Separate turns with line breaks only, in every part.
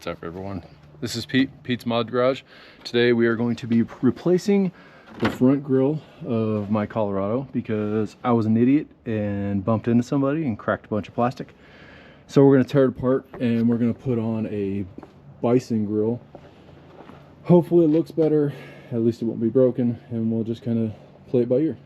What's up, everyone? This is Pete's Mod Garage. Today we are going to be replacing the front grille of my Colorado because I was an idiot and bumped into somebody and cracked a bunch of plastic. So we're going to tear it apart and we're going to put on a Bison Grille. Hopefully it looks better, at least it won't be broken, and we'll just kind of play it by ear.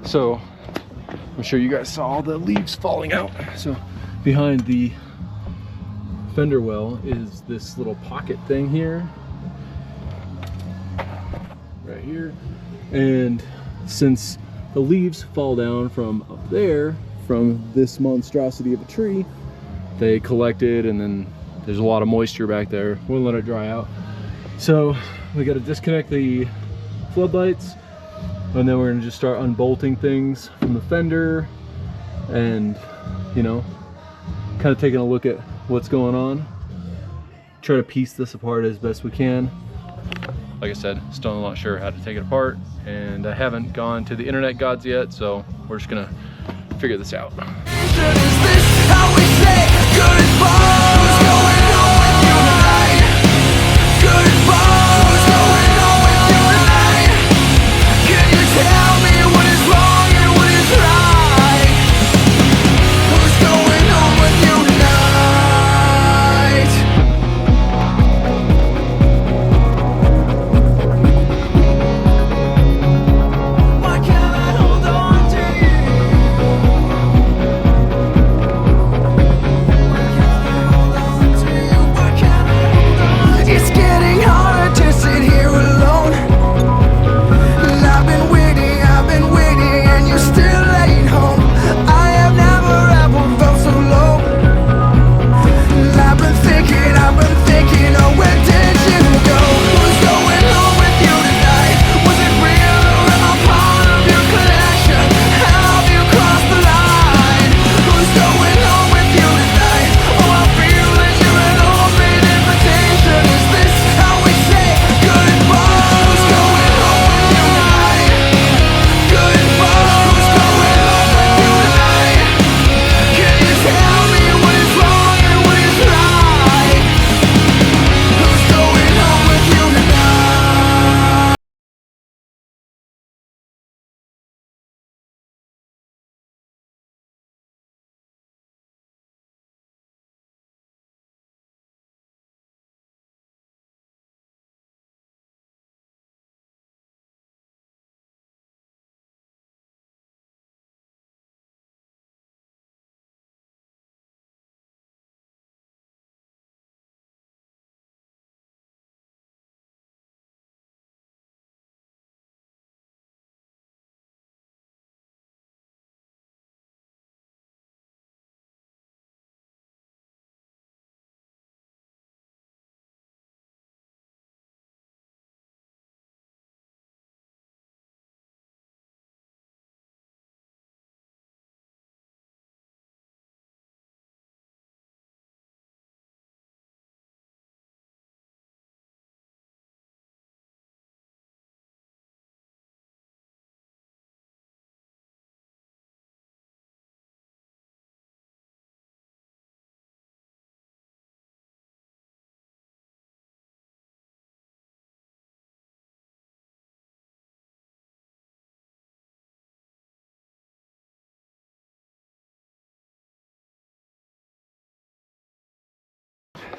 So I'm sure you guys saw all the leaves falling out. So behind the fender well is this little pocket thing here, right here. And since the leaves fall down from up there, from this monstrosity of a tree, they collected, and then there's a lot of moisture back there. We'll let it dry out. So we got to disconnect the floodlights, and then we're gonna just start unbolting things from the fender and, you know, kind of taking a look at what's going on. Try to piece this apart as best we can. Like I said, still not sure how to take it apart, and I haven't gone to the internet gods yet, so we're just gonna figure this out.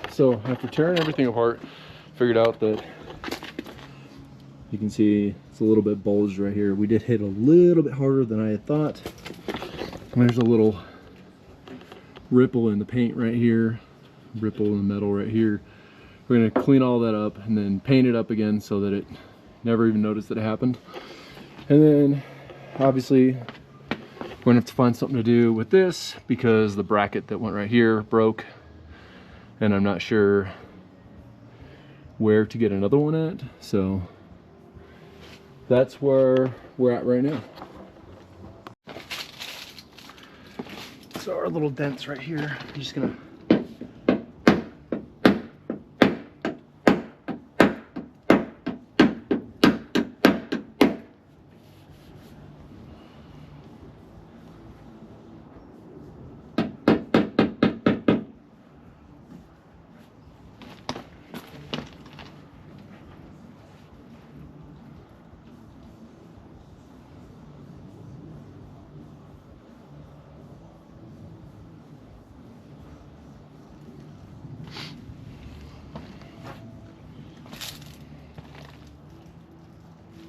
so after tearing everything apart, figured out that you can see it's a little bit bulged right here. We did hit a little bit harder than I had thought. There's a little ripple in the paint right here, ripple in the metal right here. We're gonna clean all that up and then paint it up again so that it never even noticed that it happened. And then obviously we're gonna have to find something to do with this because the bracket that went right here broke and I'm not sure where to get another one at. So that's where we're at right now. So our little dents right here, I'm just gonna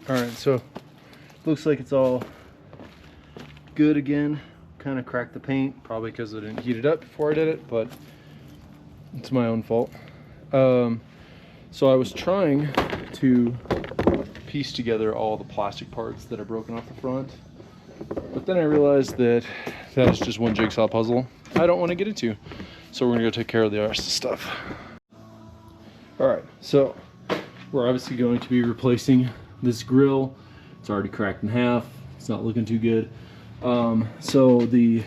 all right, so looks like it's all good again. Kind of cracked the paint, probably because I didn't heat it up before I did it, but it's my own fault. So I was trying to piece together all the plastic parts that are broken off the front, but then I realized that that's just one jigsaw puzzle I don't want to get into. So we're gonna go take care of the rest of the stuff. All right, so we're obviously going to be replacing this grill. It's already cracked in half. It's not looking too good. So the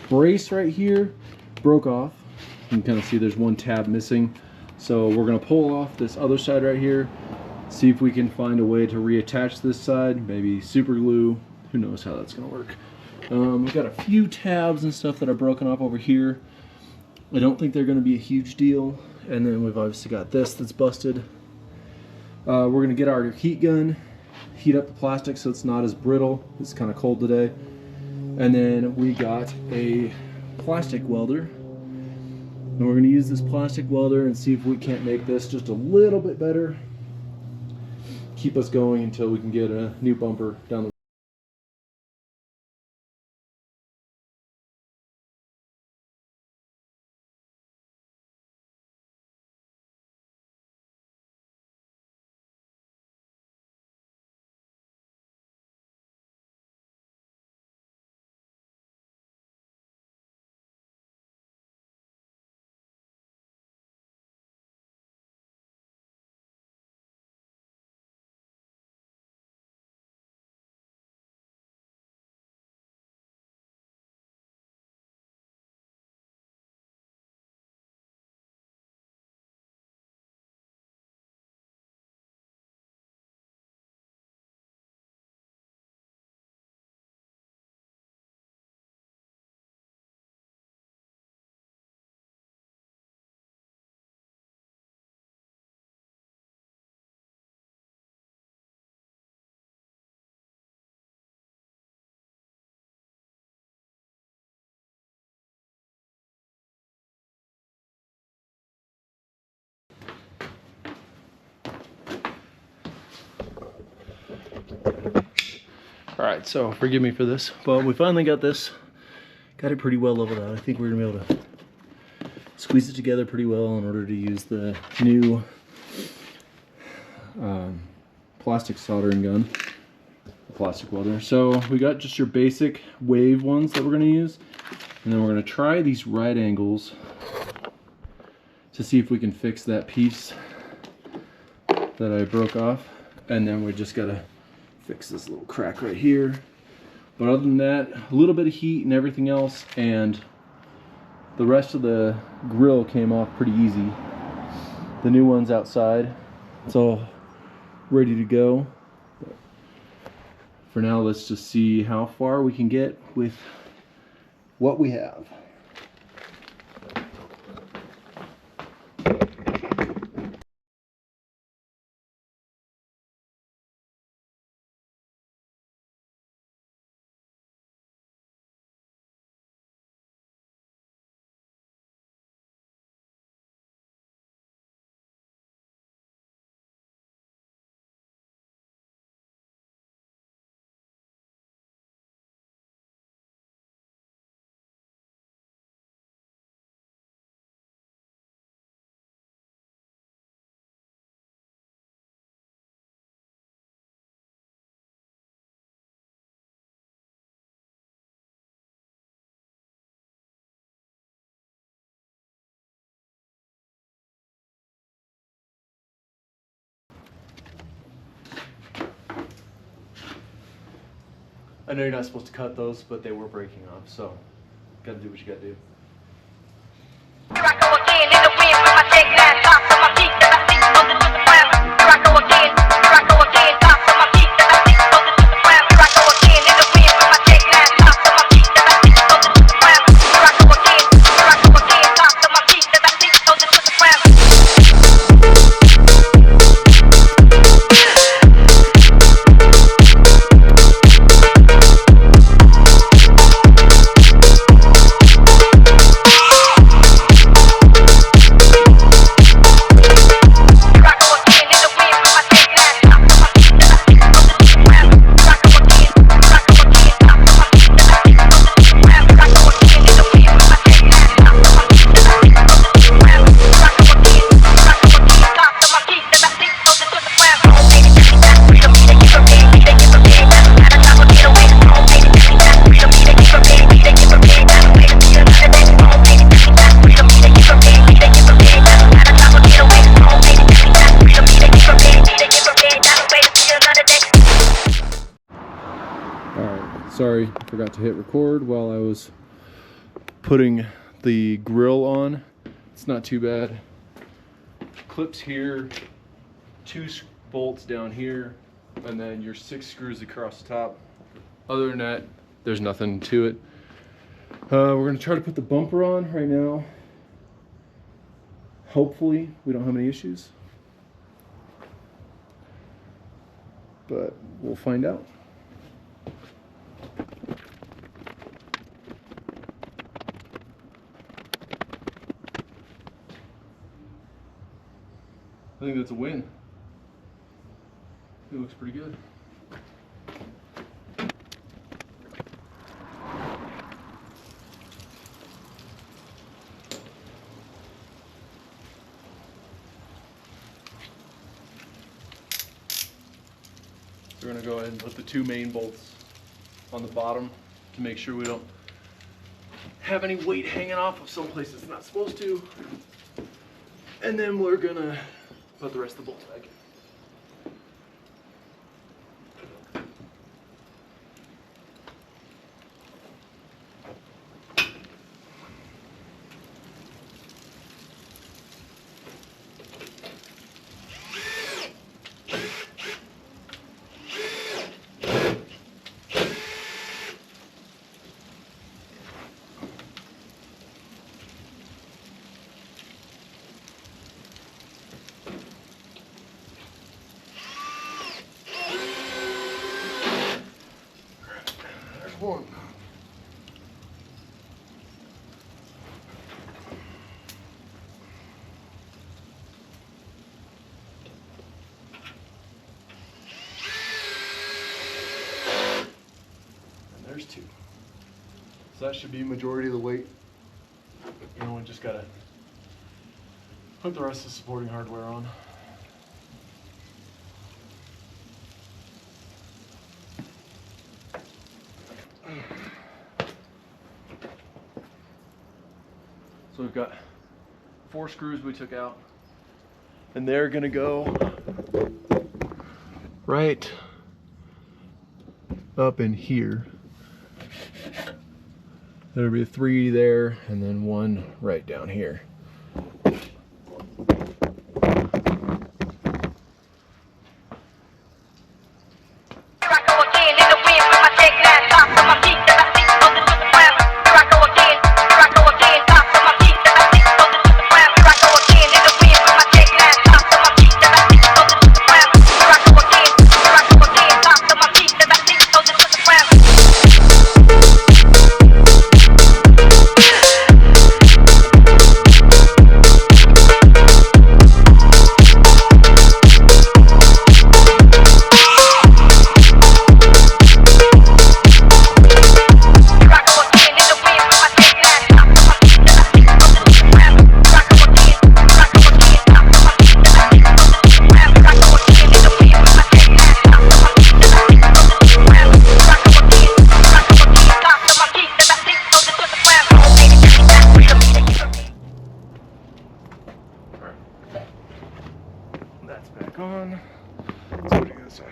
brace right here broke off. You can kind of see there's one tab missing. So we're gonna pull off this other side right here, see if we can find a way to reattach this side, maybe super glue. Who knows how that's gonna work. We've got a few tabs and stuff that are broken off over here. I don't think they're gonna be a huge deal. And then we've obviously got this that's busted. We're gonna get our heat gun, heat up the plastic so it's not as brittle. It's kind of cold today. And then we got a plastic welder. And we're gonna use this plastic welder and see if we can't make this just a little bit better. Keep us going until we can get a new bumper down the All right, so forgive me for this, but we finally got this. Got it pretty well leveled out. I think we're gonna be able to squeeze it together pretty well in order to use the new plastic soldering gun, the plastic welder. So we got just your basic wave ones that we're gonna use, and then we're gonna try these right angles to see if we can fix that piece that I broke off, and then we just gotta fix this little crack right here. But other than that, a little bit of heat and everything else, and the rest of the grill came off pretty easy. The new one's outside. It's all ready to go. But for now, let's just see how far we can get with what we have. I know you're not supposed to cut those, but they were breaking off, so gotta do what you gotta do. Sorry, I forgot to hit record while I was putting the grill on. It's not too bad. Clips here, 2 bolts down here, and then your 6 screws across the top. Other than that, there's nothing to it. We're gonna try to put the bumper on right now. Hopefully we don't have any issues, but we'll find out. I think that's a win. It looks pretty good. So we're gonna go ahead and put the 2 main bolts on the bottom to make sure we don't have any weight hanging off of some place it's not supposed to. And then we're gonna put the rest of the bolts back in. One. And there's 2. So that should be majority of the weight. You know, we just gotta put the rest of the supporting hardware on. So we've got 4 screws we took out, and they're gonna go right up in here. There'll be 3 there, and then 1 right down here. That's back on. Let's put it to the side.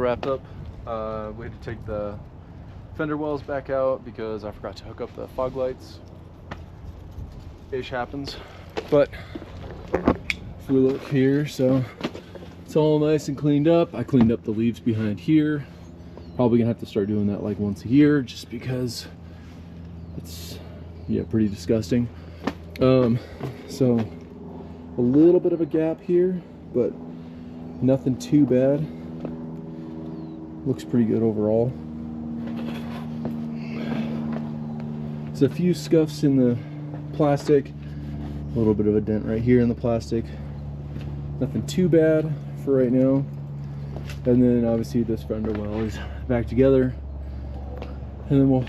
wrapped up. We had to take the fender wells back out because I forgot to hook up the fog lights. Ish happens. But if we look here, so it's all nice and cleaned up. I cleaned up the leaves behind here. Probably gonna have to start doing that like once a year just because it's, yeah, pretty disgusting. So a little bit of a gap here, but nothing too bad. Looks pretty good overall. There's a few scuffs in the plastic, a little bit of a dent right here in the plastic. Nothing too bad for right now. And then obviously this fender well is back together, and then we'll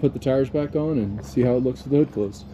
put the tires back on and see how it looks with the hood closed.